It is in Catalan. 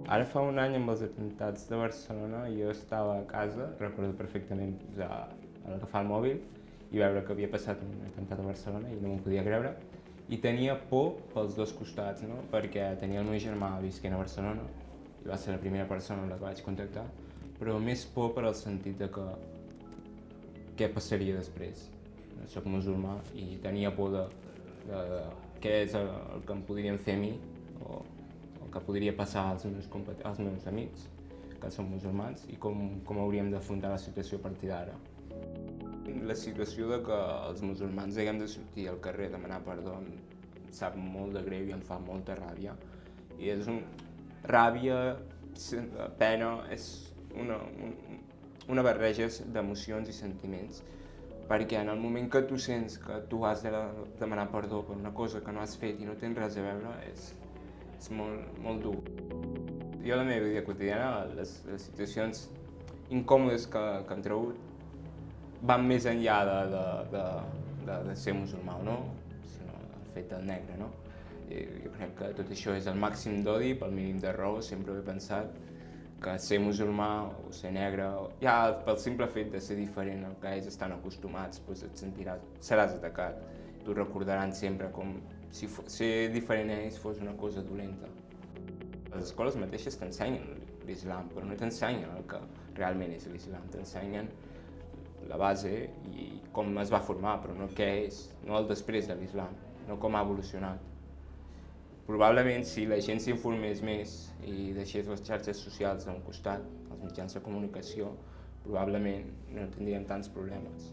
Ara fa un any amb els atemptats de Barcelona jo estava a casa, recordo perfectament agafar el mòbil i veure que havia passat un atemptat a Barcelona i no m'ho podia creure. I tenia por pels dos costats, no? Perquè tenia el meu germà visquent a Barcelona i va ser la primera persona amb la que vaig contactar, però més por per al sentit de que què passaria després. Soc musulmà i tenia por de què és el que em podrien fer a mi o el que podria passar als meus amics que són musulmans i com hauríem d'afrontar la situació a partir d'ara. La situació de que els musulmans haguem de sortir al carrer a demanar perdó em sap molt de greu i em fa molta ràbia. I és ràbia, pena, és una barreja d'emocions i sentiments, perquè en el moment que tu sents que tu has de demanar perdó per una cosa que no has fet i no tens res a veure, és molt dur. Jo a la meva vida quotidiana, les situacions incòmodes que em trobo van més enllà de ser musulmà o no, sinó el fet del negre, no? Jo crec que tot això és el màxim d'odi pel mínim de raó. Sempre he pensat que ser musulmà o ser negre, ja pel simple fet de ser diferent al que ells estan acostumats, doncs seràs atacat. T'ho recordaran sempre com si ser diferent a ells fos una cosa dolenta. Les escoles mateixes t'ensenyen l'islam, però no t'ensenyen el que realment és l'islam, t'ensenyen la base i com es va formar, però no què és, no el després de l'islam, no com ha evolucionat. Probablement si la gent s'informés més i deixés les xarxes socials a un costat, els mitjans de comunicació, probablement no tindríem tants problemes.